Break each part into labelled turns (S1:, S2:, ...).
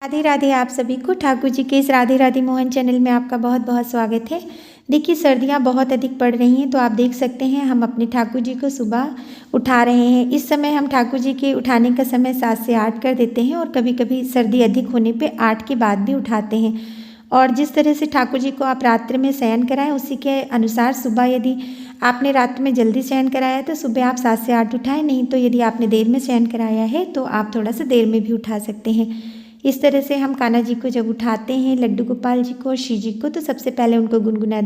S1: राधे राधे। आप सभी को ठाकुर जी के इस राधे राधे मोहन चैनल में आपका बहुत बहुत स्वागत है। देखिए, सर्दियां बहुत अधिक पड़ रही हैं, तो आप देख सकते हैं हम अपने ठाकुर जी को सुबह उठा रहे हैं। इस समय हम ठाकुर जी के उठाने का समय 7 से 8 कर देते हैं और कभी कभी सर्दी अधिक होने पे 8 के बाद भी उठाते हैं। और जिस तरह से ठाकुर जी को आप रात्रि में शयन कराएं, उसी के अनुसार सुबह यदि आपने रात में जल्दी शयन कराया है तो सुबह आप 7 से 8 उठाएं, नहीं तो यदि आपने देर में शयन कराया है तो आप थोड़ा सा देर में भी उठा सकते हैं। इस तरह से हम कान्हा जी को जब उठाते हैं, लड्डू गोपाल जी को और श्री जी को, तो सबसे पहले उनको गुनगुना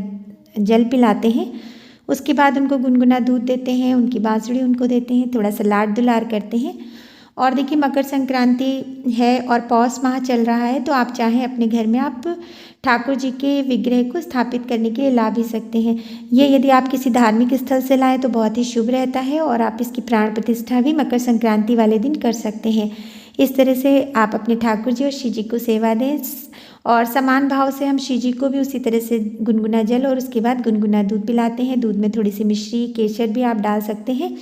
S1: जल पिलाते हैं। उसके बाद उनको गुनगुना दूध देते हैं, उनकी बांसुरी उनको देते हैं, थोड़ा सा लाड दुलार करते हैं। और देखिए, मकर संक्रांति है और पौष माह चल रहा है, तो आप चाहें अपने घर में आप ठाकुर जी के विग्रह को स्थापित करने के लिए ला भी सकते हैं। ये यदि आप किसी धार्मिक स्थल से लाएं तो बहुत ही शुभ रहता है और आप इसकी प्राण प्रतिष्ठा भी मकर संक्रांति वाले दिन कर सकते हैं। इस तरह से आप अपने ठाकुर जी और श्री जी को सेवा दें और समान भाव से हम श्री जी को भी उसी तरह से गुनगुना जल और उसके बाद गुनगुना दूध पिलाते हैं। दूध में थोड़ी सी मिश्री, केसर भी आप डाल सकते हैं।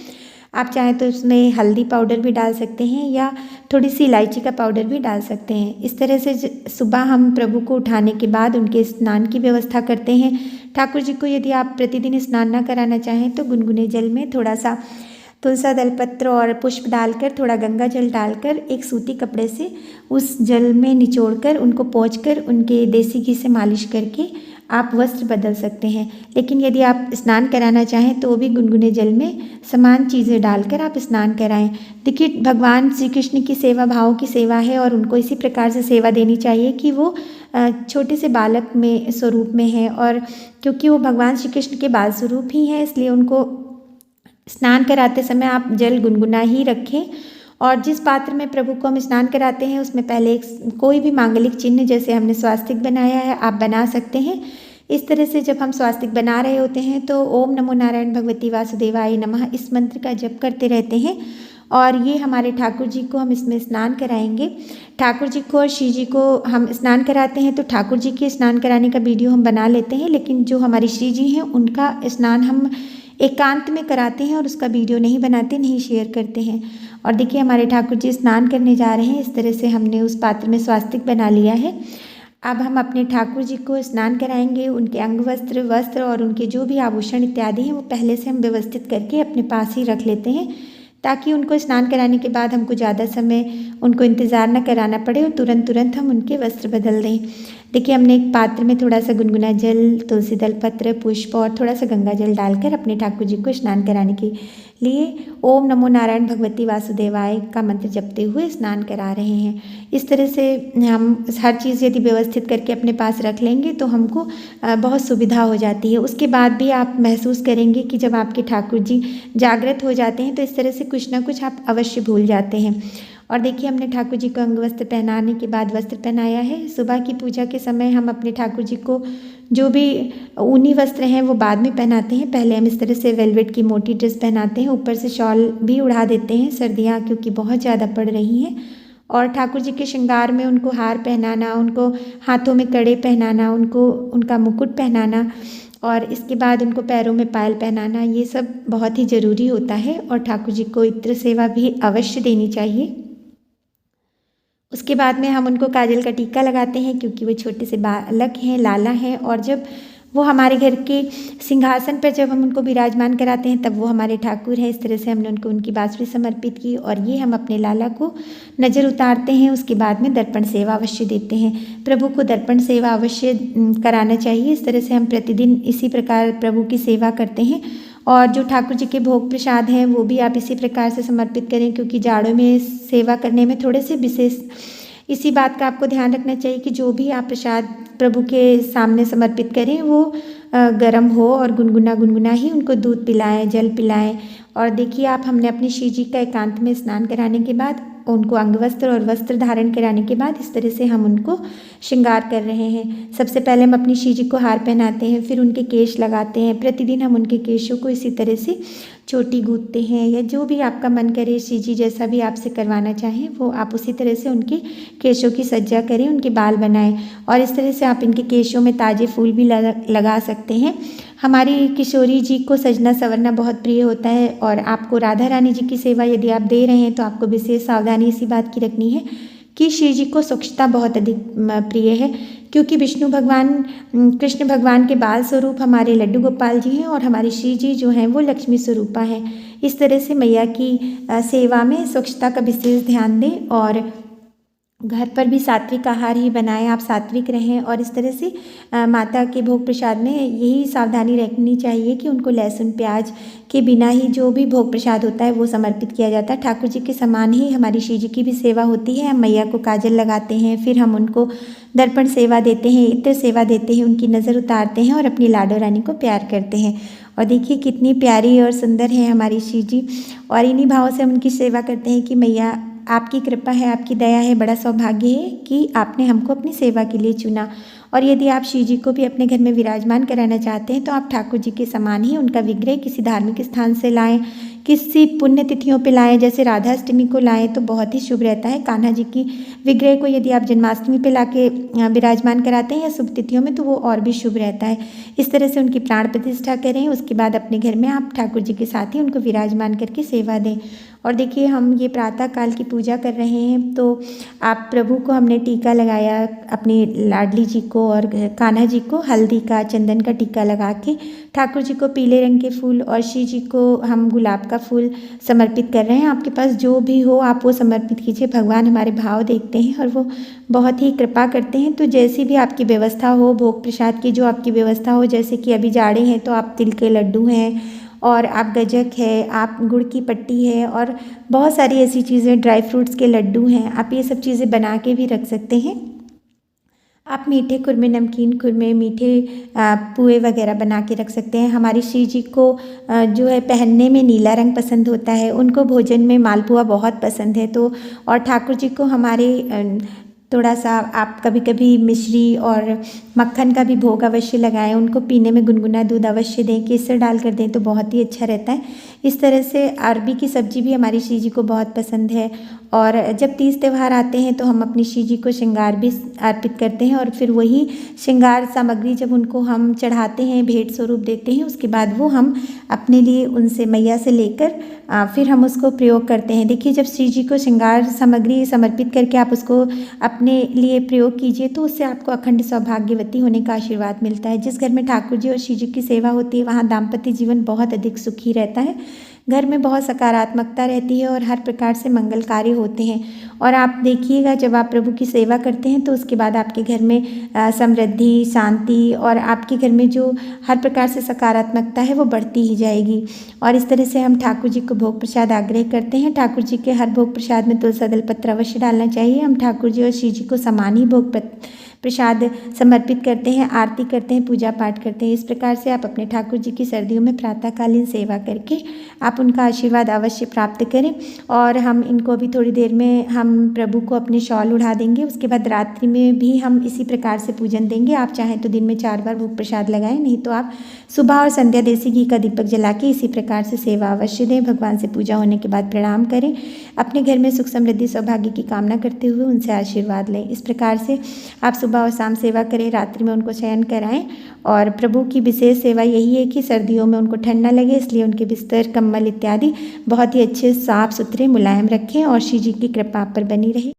S1: आप चाहें तो उसमें हल्दी पाउडर भी डाल सकते हैं या थोड़ी सी इलायची का पाउडर भी डाल सकते हैं। इस तरह से सुबह हम प्रभु को उठाने के बाद उनके स्नान की व्यवस्था करते हैं। ठाकुर जी को यदि आप प्रतिदिन स्नान ना कराना चाहें तो गुनगुने जल में थोड़ा सा तुलसा दलपत्र और पुष्प डालकर, थोड़ा गंगा जल डालकर एक सूती कपड़े से उस जल में निचोड़कर उनको पोंछकर उनके देसी घी से मालिश करके आप वस्त्र बदल सकते हैं। लेकिन यदि आप स्नान कराना चाहें तो भी गुनगुने जल में समान चीज़ें डालकर आप स्नान कराएं। देखिए, भगवान श्री कृष्ण की सेवा भाव की सेवा है और उनको इसी प्रकार से सेवा देनी चाहिए कि वो छोटे से बालक में स्वरूप में है, और क्योंकि वो भगवान श्री कृष्ण के बाल स्वरूप ही हैं, इसलिए उनको स्नान कराते समय आप जल गुनगुना ही रखें। और जिस पात्र में प्रभु को हम स्नान कराते हैं उसमें पहले कोई भी मांगलिक चिन्ह, जैसे हमने स्वास्तिक बनाया है, आप बना सकते हैं। इस तरह से जब हम स्वास्तिक बना रहे होते हैं तो ओम नमो नारायण भगवती वासुदेवाय नमः इस मंत्र का जप करते रहते हैं। और ये हमारे ठाकुर जी को हम इसमें स्नान कराएंगे। ठाकुर जी को और श्री जी को हम स्नान कराते हैं तो ठाकुर जी के स्नान कराने का वीडियो हम बना लेते हैं, लेकिन जो हमारी श्री जी हैं उनका स्नान हम एकांत में कराते हैं और उसका वीडियो नहीं बनाते, नहीं शेयर करते हैं। और देखिए, हमारे ठाकुर जी स्नान करने जा रहे हैं। इस तरह से हमने उस पात्र में स्वास्तिक बना लिया है। अब हम अपने ठाकुर जी को स्नान कराएंगे। उनके अंग वस्त्र और उनके जो भी आभूषण इत्यादि हैं वो पहले से हम व्यवस्थित करके अपने पास ही रख लेते हैं, ताकि उनको स्नान कराने के बाद हमको ज़्यादा समय उनको इंतज़ार न कराना पड़े और तुरंत हम उनके वस्त्र बदल दें। देखिए, हमने एक पात्र में थोड़ा सा गुनगुना जल, तुलसी दल पत्र, पुष्प और थोड़ा सा गंगा जल डालकर अपने ठाकुर जी को स्नान कराने के लिए ओम नमो नारायण भगवती वासुदेवाय का मंत्र जपते हुए स्नान करा रहे हैं। इस तरह से हम हर चीज़ यदि व्यवस्थित करके अपने पास रख लेंगे तो हमको बहुत सुविधा हो जाती है। उसके बाद भी आप महसूस करेंगे कि जब आपके ठाकुर जी जागृत हो जाते हैं तो इस तरह से कुछ ना कुछ आप अवश्य भूल जाते हैं। और देखिए, हमने ठाकुर जी को अंग वस्त्र पहनाने के बाद वस्त्र पहनाया है। सुबह की पूजा के समय हम अपने ठाकुर जी को जो भी ऊनी वस्त्र हैं वो बाद में पहनाते हैं। पहले हम इस तरह से वेलवेट की मोटी ड्रेस पहनाते हैं, ऊपर से शॉल भी उड़ा देते हैं, सर्दियाँ क्योंकि बहुत ज़्यादा पड़ रही हैं। और ठाकुर जी के श्रृंगार में उनको हार पहनाना, उनको हाथों में कड़े पहनाना, उनको उनका मुकुट पहनाना और इसके बाद उनको पैरों में पायल पहनाना, ये सब बहुत ही ज़रूरी होता है। और ठाकुर जी को इत्र सेवा भी अवश्य देनी चाहिए। उसके बाद में हम उनको काजल का टीका लगाते हैं, क्योंकि वो छोटे से बालक हैं, लाला हैं, और जब वो हमारे घर के सिंहासन पर जब हम उनको विराजमान कराते हैं तब वो हमारे ठाकुर हैं। इस तरह से हमने उनको उनकी बांसुरी समर्पित की और ये हम अपने लाला को नज़र उतारते हैं। उसके बाद में दर्पण सेवा अवश्य देते हैं। प्रभु को दर्पण सेवा अवश्य कराना चाहिए। इस तरह से हम प्रतिदिन इसी प्रकार प्रभु की सेवा करते हैं। और जो ठाकुर जी के भोग प्रसाद हैं वो भी आप इसी प्रकार से समर्पित करें, क्योंकि जाड़ों में सेवा करने में थोड़े से विशेष इसी बात का आपको ध्यान रखना चाहिए कि जो भी आप प्रसाद प्रभु के सामने समर्पित करें वो गर्म हो और गुनगुना ही उनको दूध पिलाएं, जल पिलाएं। और देखिए, आप हमने अपनी श्री जी का एकांत में स्नान कराने के बाद उनको अंग वस्त्र और वस्त्र धारण कराने के बाद इस तरह से हम उनको श्रृंगार कर रहे हैं। सबसे पहले हम अपनी श्री जी को हार पहनाते हैं, फिर उनके केश लगाते हैं। प्रतिदिन हम उनके केशों को इसी तरह से चोटी गूंथते हैं, या जो भी आपका मन करे, श्री जी जैसा भी आपसे करवाना चाहें वो आप उसी तरह से उनके केशों की सज्जा करें, उनके बाल बनाएं। और इस तरह से आप इनके केशों में ताजे फूल भी लगा सकते हैं। हमारी किशोरी जी को सजना संवरना बहुत प्रिय होता है, और आपको राधा रानी जी की सेवा यदि आप दे रहे हैं तो आपको विशेष सावधानी इसी बात की रखनी है कि शिव जी को स्वच्छता बहुत अधिक प्रिय है, क्योंकि विष्णु भगवान कृष्ण भगवान के बाल स्वरूप हमारे लड्डू गोपाल जी हैं और हमारे शिव जी जो हैं वो लक्ष्मी स्वरूपा हैं। इस तरह से मैया की सेवा में स्वच्छता का विशेष ध्यान दें और घर पर भी सात्विक आहार ही बनाएं, आप सात्विक रहें। और इस तरह से माता के भोग प्रसाद में यही सावधानी रखनी चाहिए कि उनको लहसुन प्याज के बिना ही जो भी भोग प्रसाद होता है वो समर्पित किया जाता है। ठाकुर जी के समान ही हमारी शिव जी की भी सेवा होती है। हम मैया को काजल लगाते हैं, फिर हम उनको दर्पण सेवा देते हैं, इत्र सेवा देते हैं, उनकी नज़र उतारते हैं और अपनी लाडो रानी को प्यार करते हैं। और देखिए कितनी प्यारी और सुंदर है हमारी शिव जी, और इन्हीं भावों से हम उनकी सेवा करते हैं कि मैया आपकी कृपा है, आपकी दया है, बड़ा सौभाग्य है कि आपने हमको अपनी सेवा के लिए चुना। और यदि आप शिव जी को भी अपने घर में विराजमान कराना चाहते हैं तो आप ठाकुर जी के समान ही उनका विग्रह किसी धार्मिक स्थान से लाएं, किसी पुण्य तिथियों पे लाएं, जैसे राधाष्टमी को लाएं तो बहुत ही शुभ रहता है। कान्हा जी की विग्रह को यदि आप जन्माष्टमी पे लाके विराजमान कराते हैं या शुभ तिथियों में तो वो और भी शुभ रहता है। इस तरह से उनकी प्राण प्रतिष्ठा करें, उसके बाद अपने घर में आप ठाकुर जी के साथ ही उनको विराजमान करके सेवा दें। और देखिए हम ये प्रातः काल की पूजा कर रहे हैं तो आप प्रभु को हमने टीका लगाया, अपनी लाडली जी को और कान्हा जी को हल्दी का चंदन का टीका लगा के ठाकुर जी को पीले रंग के फूल और शिव जी को हम गुलाब का फूल समर्पित कर रहे हैं। आपके पास जो भी हो आप वो समर्पित कीजिए, भगवान हमारे भाव देखते हैं और वो बहुत ही कृपा करते हैं। तो जैसी भी आपकी व्यवस्था हो, भोग प्रसाद की जो आपकी व्यवस्था हो, जैसे कि अभी जाड़े हैं तो आप तिल के लड्डू हैं और आप गजक है, आप गुड़ की पट्टी है और बहुत सारी ऐसी चीज़ें, ड्राई फ्रूट्स के लड्डू हैं, आप ये सब चीज़ें बना के भी रख सकते हैं। आप मीठे खुरमे, नमकीन खुरमे, मीठे पुए वगैरह बना के रख सकते हैं। हमारी शिव जी को जो है पहनने में नीला रंग पसंद होता है, उनको भोजन में मालपुआ बहुत पसंद है। तो और ठाकुर जी को हमारे थोड़ा सा आप कभी कभी मिश्री और मक्खन का भी भोग अवश्य लगाएं, उनको पीने में गुनगुना दूध अवश्य दें, केसर डाल कर दें तो बहुत ही अच्छा रहता है। इस तरह से अरबी की सब्ज़ी भी हमारी शिव जी को बहुत पसंद है। और जब तीज त्यौहार आते हैं तो हम अपनी शिव जी को श्रृंगार भी अर्पित करते हैं और फिर वही श्रृंगार सामग्री जब उनको हम चढ़ाते हैं, भेंट स्वरूप देते हैं, उसके बाद वो हम अपने लिए उनसे मैया से लेकर फिर हम उसको प्रयोग करते हैं। देखिए जब शिव जी को श्रृंगार सामग्री समर्पित करके आप उसको अपने लिए प्रयोग कीजिए तो उससे आपको अखंड सौभाग्यवती होने का आशीर्वाद मिलता है। जिस घर में ठाकुर जी और शिव जी की सेवा होती है वहाँ दाम्पत्य जीवन बहुत अधिक सुखी रहता है, घर में बहुत सकारात्मकता रहती है और हर प्रकार से मंगल कार्य होते हैं। और आप देखिएगा जब आप प्रभु की सेवा करते हैं तो उसके बाद आपके घर में समृद्धि, शांति और आपके घर में जो हर प्रकार से सकारात्मकता है वो बढ़ती ही जाएगी। और इस तरह से हम ठाकुर जी को भोग प्रसाद आग्रह करते हैं। ठाकुर जी के हर भोग प्रसाद में तुलसी दल पत्र अवश्य डालना चाहिए। हम ठाकुर जी और शिव जी को समान ही भोग प्रसाद समर्पित करते हैं, आरती करते हैं, पूजा पाठ करते हैं। इस प्रकार से आप अपने ठाकुर जी की सर्दियों में प्रातःकालीन सेवा करके आप उनका आशीर्वाद अवश्य प्राप्त करें। और हम इनको भी थोड़ी देर में हम प्रभु को अपने शॉल उड़ा देंगे, उसके बाद रात्रि में भी हम इसी प्रकार से पूजन देंगे। आप चाहें तो दिन में 4 बार भोग प्रसाद लगाएं, नहीं तो आप सुबह और संध्या देसी घी का दीपक जला के इसी प्रकार से सेवा अवश्य दें। भगवान से पूजा होने के बाद प्रणाम करें, अपने घर में सुख समृद्धि सौभाग्य की कामना करते हुए उनसे आशीर्वाद लें। इस प्रकार से आप सुबह और शाम सेवा करें, रात्रि में उनको शयन कराएं। और प्रभु की विशेष सेवा यही है कि सर्दियों में उनको ठंड न लगे, इसलिए उनके बिस्तर, कंबल इत्यादि बहुत ही अच्छे साफ सुथरे मुलायम रखें और शिव जी की कृपा पर बनी रहे।